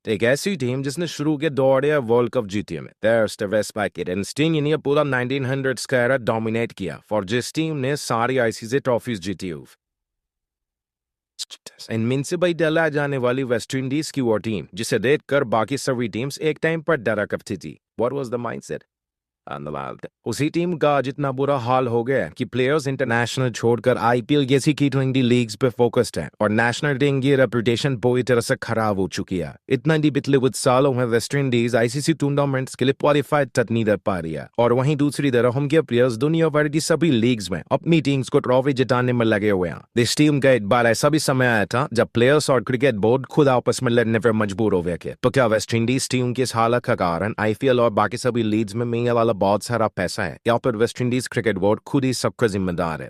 एक ऐसी टीम जिसने शुरू के दौर या वर्ल्ड कप जीती में there's the West Packet and Sting ने पूरा 1900s का era डोमिनेट किया और जिस टीम ने सारी आईसीसी ट्रॉफीज जीती हुई इनमें से भाई डला जाने वाली वेस्ट इंडीज की वो टीम जिसे देखकर बाकी सभी टीम्स एक टाइम पर डरा करती थी। What was the mindset? उसी टीम का जितना बुरा हाल हो गया कि प्लेयर्स इंटरनेशनल छोड़कर आईपीएल जैसी T20 लीग्स पे फोकस्ड हैं और नेशनल टीम की रेपुटेशन पूरी तरह से खराब हो चुकी है। इतना ही पिछले कुछ सालों में वेस्ट इंडीज आईसीसी टूर्नामेंट्स के लिए क्वालिफाइड तक नहीं कर पा रही है और वहीं दूसरी तरफ उनके प्लेयर्स दुनिया भर की सभी लीग्स में अपनी टीम्स को ट्रॉफी जिताने में लगे हुए हैं। इस टीम का एक बार ऐसा भी समय आया था जब प्लेयर्स और क्रिकेट बोर्ड खुद आपस में लड़ने पर मजबूर हो गए थे। तो क्या वेस्ट इंडीज टीम की इस हालत का कारण आईपीएल और बाकी सभी लीग्स में मिलने वाला बहुत सारा पैसा है या फिर वेस्ट इंडीज क्रिकेट बोर्ड खुद ही सबका जिम्मेदार है?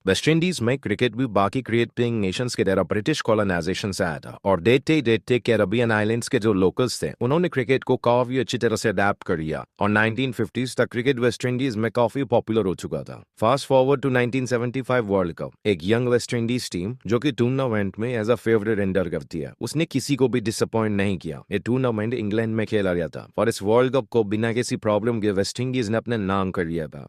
वेस्ट इंडीज में क्रिकेट भी बाकी क्रिकेटिंग नेशंस के तरह ब्रिटिश कॉलोनाइजेशन से आया था और देखते देखते कैरेबियन आइलैंड्स के जो लोकल्स थे उन्होंने क्रिकेट को काफी अच्छी तरह से अडेप्ट कर लिया और 1950s तक क्रिकेट वेस्ट इंडीज में काफी पॉपुलर हो चुका था। Fast forward to 1975 world cup, एक यंग वेस्ट इंडीज टीम जो कि टूर्नामेंट में एज अ फेवरेट एंटर करती है उसने किसी को भी डिसअपॉइंट नहीं किया। ये टूर्नामेंट इंग्लैंड में खेला गया था और इस वर्ल्ड कप को बिना किसी प्रॉब्लम के वेस्ट इंडीज ने अपने नाम कर लिया था।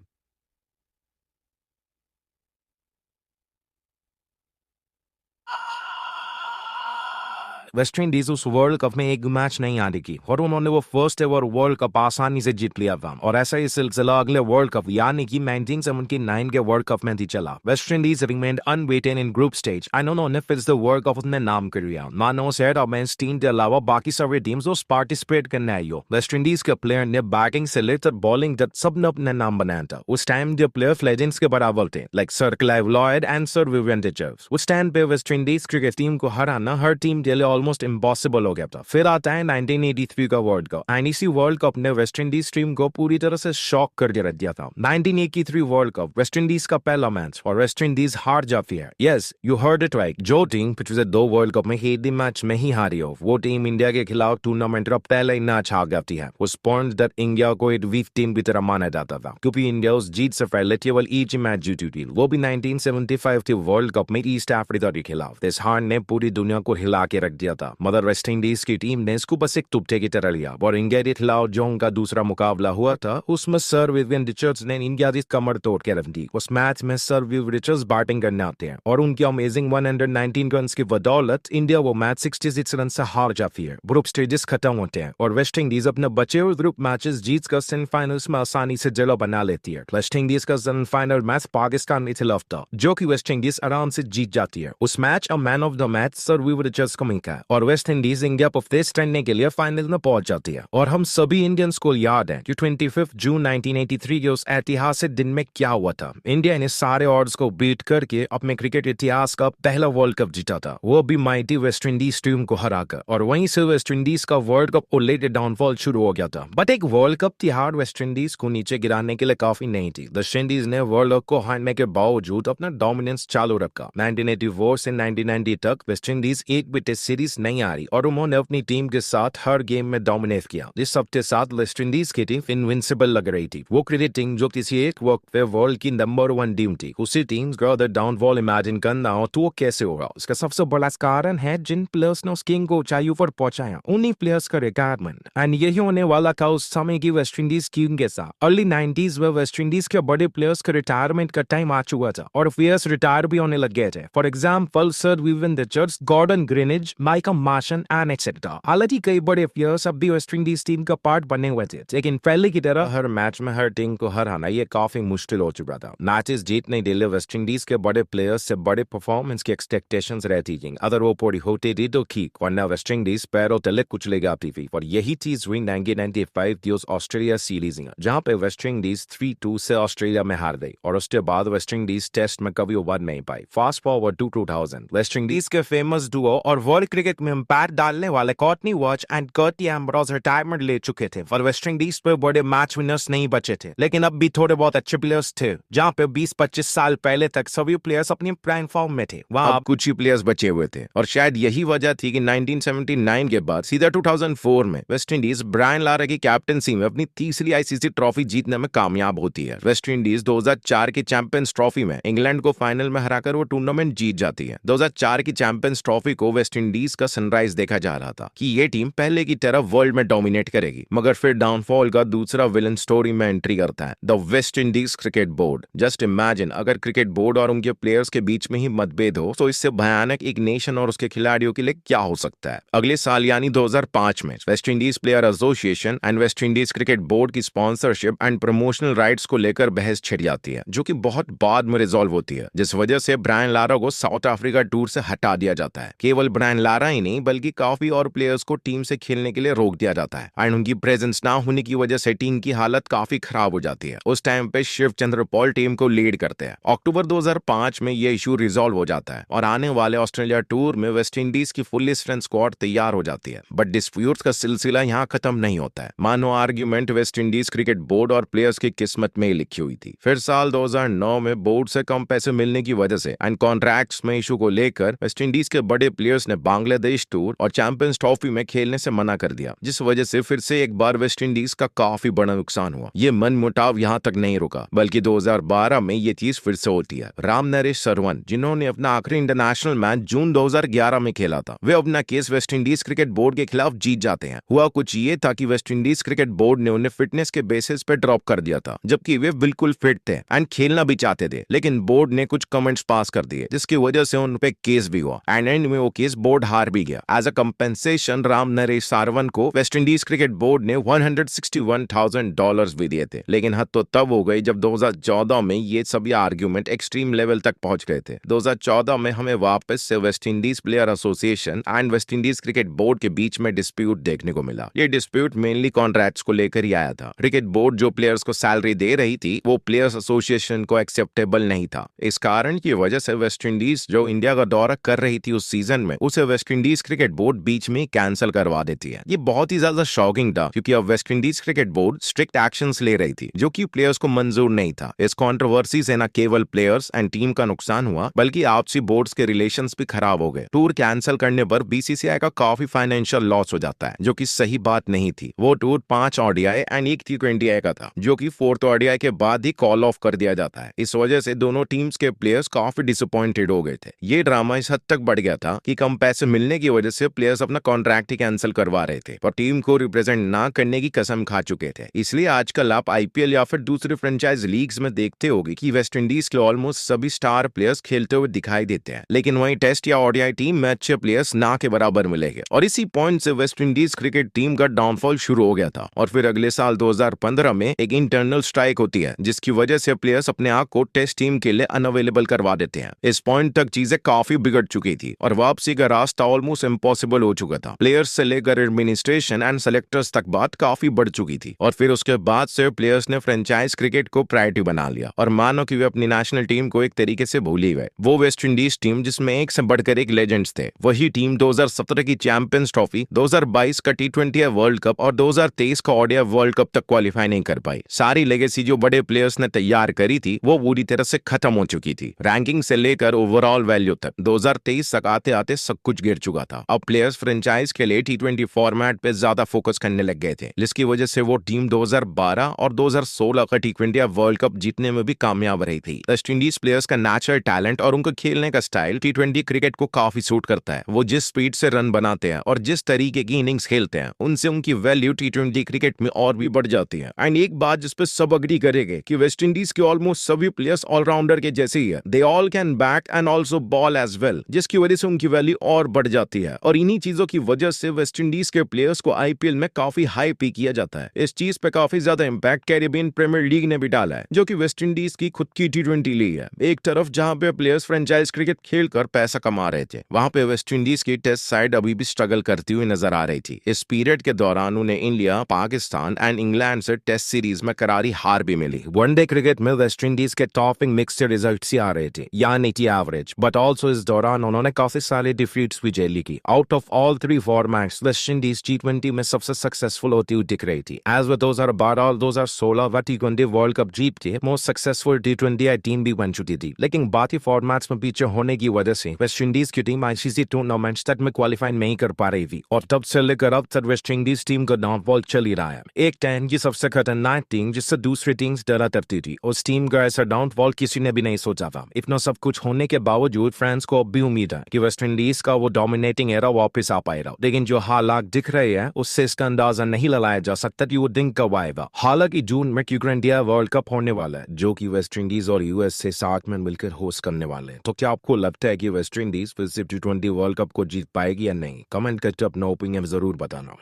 वेस्ट इंडीज उस वर्ल्ड कप में एक मैच नहीं हारी की और उन्होंने वो फर्स्ट एवर वर्ल्ड कप आसानी से जीत लिया था और ऐसा ही सिलसिला अगले वर्ल्ड कप यानी कि 1979 के वर्ल्ड कप में भी चला। West Indies remained unbeaten in group stage and उन्होंने फिर से वर्ल्ड कप अपने नाम कर लिया। मानो सेट और मेंस टीम के अलावा बाकी सभी टीम्स उस पार्टिसिपेट करने आई हो। वेस्ट इंडीज के प्लेयर ने बैटिंग से लेकर बॉलिंग तक सब ने अपने नाम बनाया था। उस टाइम जो प्लेयर्स लेजेंड्स के बराबर थे like sir Clive Lloyd and sir Vivian Richards. उस टाइम पे वेस्ट इंडीज क्रिकेट टीम को हराना हर टीम के लिए ऑलमोस्ट इम्पॉसिबल हो गया था। फिर आता है 1983 का वर्ल्ड कप एंड इसी वर्ल्ड कप ने वेस्ट इंडीज टीम को पूरी तरह से शॉक करके रख दिया था। 1983 वर्ल्ड कप वेस्ट इंडीज का पहला मैच और वेस्ट इंडीज हार जाती है। Yes, you heard it right. जो टीम पिछले दो वर्ल्ड कप में एक ही मैच में ही हारी हो वो टीम इंडिया के खिलाफ टूर्नामेंट का पहले ही मैच हार जाती है। उस पॉइंट तक इंडिया को एक वीक टीम की तरह माना जाता था क्योंकि इंडिया उस जीत से पहले केवल एक ही मैच जीती थी, वो भी 1975 के वर्ल्ड कप में ईस्ट अफ्रीका के खिलाफ। इस हार ने पूरी दुनिया को हिला के रख दिया था मगर वेस्ट इंडीज की टीम ने इसको बस एक तुप्ते की तरह लिया और इंडिया के खिलाफ जो उनका दूसरा मुकाबला हुआ था उसमें सर विवियन रिचर्ड्स ने इंडिया की कमर तोड़ के रख दी। उस मैच में सर विवियन रिचर्ड्स बैटिंग करने आते हैं और उनकी अमेजिंग 119 रन की बदौलत इंडिया वो मैच 66 रन से हार जाती है। ग्रुप स्टेजेस खत्म होते हैं और वेस्ट इंडीज अपने बचे हुए ग्रुप मैचेस जीतकर सेमीफाइनल्स में आसानी से जगह बना लेती है। वेस्ट इंडीज का सेमीफाइनल मैच पाकिस्तान में था जो कि वेस्ट इंडीज आराम से जीत जाती है। उस मैच और man of the match sir Vivian Richards को मिलता है और वेस्ट इंडीज इंडिया पर फेस करने के लिए फाइनल में पहुंच जाती है। और हम सभी इंडियंस को याद है कि 25 जून 1983 के उस ऐतिहासिक दिन में क्या हुआ था। इंडिया ने सारे ऑड्स को बीट करके अपने क्रिकेट इतिहास का पहला वर्ल्ड कप जीता था, वो भी माइटी वेस्ट इंडीज टीम को हराकर। और वहीं से वेस्ट इंडीज का वर्ल्ड कप को लेकर डाउनफॉल शुरू हो गया था। बट एक वर्ल्ड कप की हार वेस्ट इंडीज को नीचे गिराने के लिए काफी नहीं थी। वेस्ट इंडीज ने वर्ल्ड कप को हारने के बावजूद अपना डोमिनेंस चालू रखा। 1984 से 1990 तक वेस्ट इंडीज एक भी टेस्ट सीरीज नहीं हारी और उन्होंने अपनी टीम के साथ हर गेम में डोमिनेट किया। इस हफ्ते साथ वेस्ट इंडीज की टीम इनविंसिबल लग रही थी। वो क्रिकेट टीम जो किसी एक वक्त पे वर्ल्ड की नंबर 1 टीम थी, उसी टीम का अगर डाउनफॉल इमेजिन करना हो तो वो कैसे होगा? उसका सबसे बड़ा कारण है जिन प्लेयर्स ने उस टीम को ऊंचाइयों पर पहुंचाया, उन्हीं प्लेयर्स का रिटायरमेंट। एंड यही होने वाला था उस समय की वेस्ट इंडीज टीम के साथ। अर्ली 90s में वेस्ट इंडीज के बड़े प्लेयर्स का रिटायरमेंट का टाइम आ चुका था और प्लेयर्स रिटायर भी होने लग गए थे। For example sir Vivian Richards, Gordon Greenidge, Michael Marshall and etcetera. हालांकि कई बड़े प्लेयर्स अब भी वेस्ट इंडीज टीम का पार्ट बने हुए थे, लेकिन पहले की तरह हर मैच में हर टीम को हराना ये काफी मुश्किल हो चुका था। मैचेस जीतने के लिए वेस्ट इंडीज के बड़े प्लेयर्स से बड़े परफॉर्मेंस की एक्सपेक्टेशंस रहती थी। अगर वो पूरी होती थी तो ठीक, वरना वेस्ट इंडीज पैरों तले कुचले जाती थी। और यही चीज हुई 1995 की उस ऑस्ट्रेलिया सीरीज में, जहां पे वेस्ट इंडीज 3-2 से ऑस्ट्रेलिया में हार गई और उसके बाद वेस्ट इंडीज टेस्ट में कभी उभर नहीं पाई। Fast forward to 2000, West Indies के फेमस डुओ और वर्ल्ड क्रिकेट क्रिकेट में इम्पैक्ट डालने वाले Courtney Walsh and Curtly Ambrose retirement ले चुके थे और वेस्ट इंडीज पे बड़े मैच विनर्स नहीं बचे थे, लेकिन अब भी थोड़े बहुत अच्छे प्लेयर्स थे। जहां पे 20-25 साल पहले तक सभी प्लेयर्स अपनी प्राइम फॉर्म में थे, वहां अब कुछ ही प्लेयर्स बचे हुए थे और शायद यही वजह थी कि 1979 के बाद सीधा 2004 में वेस्ट इंडीज ब्रायन लारा की कैप्टनसी में अपनी तीसरी आईसीसी ट्रॉफी जीतने में कामयाब होती है। वेस्ट इंडीज 2004 की चैंपियंस ट्रॉफी में इंग्लैंड को फाइनल में हराकर वो टूर्नामेंट जीत जाती है। 2004 की चैंपियंस ट्रॉफी को वेस्ट इंडीज का सनराइज देखा जा रहा था कि ये टीम पहले की तरह वर्ल्ड में डोमिनेट करेगी, मगर फिर डाउनफॉल का दूसरा विलन स्टोरी में एंट्री करता है, the West Indies cricket board. Just imagine, अगर क्रिकेट बोर्ड और उनके प्लेयर्स के बीच में ही मतभेद हो तो इससे भयानक एक नेशन और उसके खिलाड़ियों के लिए क्या हो सकता है। अगले साल यानी 2005 में West Indies player association and West Indies cricket board की स्पॉन्सरशिप एंड प्रमोशनल राइट्स को लेकर बहस छिड़ जाती है, जो कि बहुत बाद में रिजॉल्व होती है, जिस वजह से ब्रायन लारा को साउथ अफ्रीका टूर से हटा दिया जाता है। केवल ब्रायन लारा ही नहीं बल्कि काफी और प्लेयर्स को टीम से खेलने के लिए रोक दिया जाता है एंड उनकी प्रेजेंस ना होने की वजह से टीम की हालत काफी खराब हो जाती है। उस टाइम पे शिव चंद्र पॉल टीम को लीड करते हैं। अक्टूबर 2005 में ये इशू रिजॉल्व हो जाता है और आने वाले ऑस्ट्रेलिया टूर में वेस्ट इंडीज की फुल्ली स्ट्रेंथ स्क्वाड तैयार हो जाती है। बट डिस्प्यूट्स का सिलसिला यहाँ खत्म नहीं होता है। मानो argument West Indies cricket board और प्लेयर्स की किस्मत में ही लिखी हुई थी। फिर साल 2009 में बोर्ड से कम पैसे मिलने की वजह से एंड कॉन्ट्रैक्ट्स में इशू को लेकर वेस्ट इंडीज के बड़े प्लेयर्स ने बांग्लादेश टूर और चैंपियंस ट्रॉफी में खेलने से मना कर दिया, जिस वजह से फिर से एक बार वेस्ट इंडीज का काफी बड़ा नुकसान हुआ। ये मनमुटाव यहाँ तक नहीं रुका, बल्कि 2012 में ये चीज फिर से होती है। राम नरेश सरवन, जिन्होंने अपना आखिरी इंटरनेशनल मैच जून 2011 में खेला था, वे अपना case West Indies cricket board के खिलाफ जीत जाते हैं। हुआ कुछ ये था कि वेस्ट इंडीज क्रिकेट बोर्ड ने उन्हें फिटनेस के बेसिस पे ड्रॉप कर दिया था, जबकि वे बिल्कुल फिट थे एंड खेलना भी चाहते थे, लेकिन बोर्ड ने कुछ कमेंट्स पास कर दिए, जिसकी वजह से उन पे केस भी हुआ एंड एंड में वो केस बोर्ड हार भी गया। As a compensation Ramnaresh Sarwan को वेस्ट इंडीज क्रिकेट बोर्ड ने $161,000 भी दिए थे, लेकिन हद तो तब हो गई जब 2014 में ये सभी आर्ग्यूमेंट एक्सट्रीम लेवल तक पहुंच गए थे। 2014 में हमें वापस से West Indies player association and West Indies cricket board के बीच में डिस्प्यूट देखने को मिला। ये डिस्प्यूट मेनली कॉन्ट्रैक्ट्स को लेकर ही आया था। क्रिकेट बोर्ड जो प्लेयर्स को सैलरी दे रही थी वो प्लेयर्स एसोसिएशन को एक्सेप्टेबल नहीं था। इस कारण की वजह से वेस्ट इंडीज जो इंडिया का दौरा कर रही थी उस सीजन में, उसे वेस्ट इंडीज क्रिकेट बोर्ड बीच में कैंसिल करवा देती है। ये बहुत ही ज्यादा शॉकिंग था, क्योंकि अब West Indies cricket board strict actions ले रही थी, जो कि प्लेयर्स को मंजूर नहीं था। इस कंट्रोवर्सी से न केवल प्लेयर्स एंड टीम का नुकसान हुआ, बल्कि आपसी बोर्ड्स के रिलेशंस भी खराब हो गए। टूर कैंसिल करने पर बीसीसीआई का काफी फाइनेंशियल लॉस हो जाता है, जो कि सही बात नहीं थी। वो टूर 5 ओडीआई एंड 1 T20I का था, जो कि 4th ओडीआई के बाद ही कॉल ऑफ कर दिया जाता है। इस वजह से दोनों टीम्स के प्लेयर्स काफी डिसअपॉइंटेड हो गए थे। ये ड्रामा इस हद तक बढ़ गया था कि कम पैसे मिलने की वजह से प्लेयर्स अपना कॉन्ट्रैक्ट ही कैंसिल करवा रहे थे और टीम को रिप्रेजेंट ना करने की कसम खा चुके थे। इसलिए आजकल आप आईपीएल या फिर दूसरे फ्रेंचाइज लीग्स में देखते होगे कि वेस्ट इंडीज के ऑलमोस्ट सभी स्टार प्लेयर्स खेलते हुए दिखाई देते हैं, लेकिन वहीं टेस्ट या ओडीआई टीम में अच्छे प्लेयर्स ना के बराबर मिलेंगे। और इसी पॉइंट से वेस्ट इंडीज क्रिकेट टीम का डाउनफॉल शुरू हो गया था। और फिर अगले साल 2015 में एक इंटरनल स्ट्राइक होती है, जिसकी वजह से प्लेयर्स अपने आप को टेस्ट टीम के लिए अनअवेलेबल करवा देते हैं। इस पॉइंट तक चीजें काफी बिगड़ चुकी थी और वापसी का रास्ता ऑलमोस्ट इम्पॉसिबल हो चुका था। प्लेयर्स से लेकर एडमिनिस्ट्रेशन एंड सेलेक्टर्स तक बात काफी बढ़ चुकी थी और फिर उसके बाद से प्लेयर्स ने फ्रेंचाइज क्रिकेट को प्रायोरिटी बना लिया और मानो कि वे अपनी नेशनल टीम को एक तरीके से भूल ही गए। वो वेस्ट इंडीज टीम जिसमें एक से बढ़कर एक लेजेंड्स थे, वही टीम 2017 की चैंपियंस ट्रॉफी, 2022 का T20I वर्ल्ड कप और 2023 का ओडीआई वर्ल्ड कप तक क्वालिफाई नहीं कर पाई। सारी लेगेसी जो बड़े प्लेयर्स ने तैयार करी थी वो पूरी तरह से खत्म हो चुकी थी। रैंकिंग से लेकर ओवरऑल वैल्यू तक 2023 तक आते आते सब कुछ गिर चुका था। अब प्लेयर्स फ्रेंचाइज के लिए T20 फॉर्मेट पे ज्यादा फोकस करने लग गए थे, जिसकी वजह से वो टीम 2012 और 2016 का T20I वर्ल्ड कप जीतने में भी कामयाब रही थी। वेस्ट इंडीज प्लेयर्स का नेचुरल टैलेंट और उनका खेलने का स्टाइल T20 क्रिकेट को काफी सूट करता है। वो जिस स्पीड से रन बनाते हैं और जिस तरीके की इनिंग्स खेलते हैं, उनसे उनकी वैल्यू T20 क्रिकेट में और भी बढ़ जाती है। एंड एक बात जिस पे सब अग्री करेंगे कि वेस्ट इंडीज के ऑलमोस्ट सभी प्लेयर्स ऑलराउंडर के जैसे ही है। They all can bat and also bowl as well, जिसकी वजह से उनकी वैल्यू और बढ़ जाती है। और इन्हीं चीजों की वजह से वेस्ट इंडीज के प्लेयर्स को आईपीएल में काफी हाई पे किया जाता है। इस चीज पे काफी ज्यादा इंपैक्ट कैरिबियन प्रीमियर लीग ने भी डाला है, जो कि वेस्ट इंडीज की खुद की T20 लीग है। एक तरफ जहां पे प्लेयर्स फ्रेंचाइज क्रिकेट खेलकर पैसा कमा रहे थे, वहां पे वेस्ट इंडीज की टेस्ट साइड अभी भी स्ट्रगल करती हुई नजर आ रही थी। इस पीरियड के दौरान उन्हें इंडिया, पाकिस्तान एंड इंग्लैंड से टेस्ट सीरीज में करारी हार भी मिली। वनडे क्रिकेट में वेस्ट इंडीज के टॉपिंग मिक्स्ड रिजल्ट्स ही आ रहे थे, या 80 एवरेज, बट ऑल्सो इस दौरान उन्होंने काफी सारे डिफीट्स भी जेली की। Out of all 3 formats West Indies T20 में सबसे सक्सेसफुल होती हुई दिख रही थी। एज व 2012 और 2016 व T20 वर्ल्ड कप जीत के मोस्ट सक्सेसफुल T20 टीम भी बन चुकी थी, लेकिन बाकी फॉर्मेट्स में पीछे होने की वजह से वेस्ट इंडीज की टीम ICC टूर्नामेंट्स तक में क्वालिफाई नहीं कर पा रही थी और तब से लेकर अब तक वेस्ट इंडीज टीम का डाउनफॉल चल ही रहा है। एक टाइम की सबसे खतरनाक टीम जिससे दूसरी टीम्स डरा करती थी, उस टीम का ऐसा डाउनफॉल किसी ने भी नहीं सोचा था। इतना सब कुछ होने के बावजूद फ्रांस को अब भी उम्मीद है कि वेस्ट इंडीज का वो डोमिनेटिंग एरा वापस आ पाएगा, लेकिन जो हालात दिख रहे हैं उससे इसका अंदाजा नहीं लगाया जा सकता कि वो दिन कब आएगा। हालांकि जून में क्रिकेट इंडिया वर्ल्ड कप होने वाला है, जो कि वेस्ट इंडीज और यूएस से साथ में मिलकर होस्ट करने वाले हैं। तो क्या आपको लगता है कि वेस्ट इंडीज फिर से T20 वर्ल्ड कप को जीत पाएगी या नहीं? कमेंट करके अपना ओपिनियन जरूर बताना।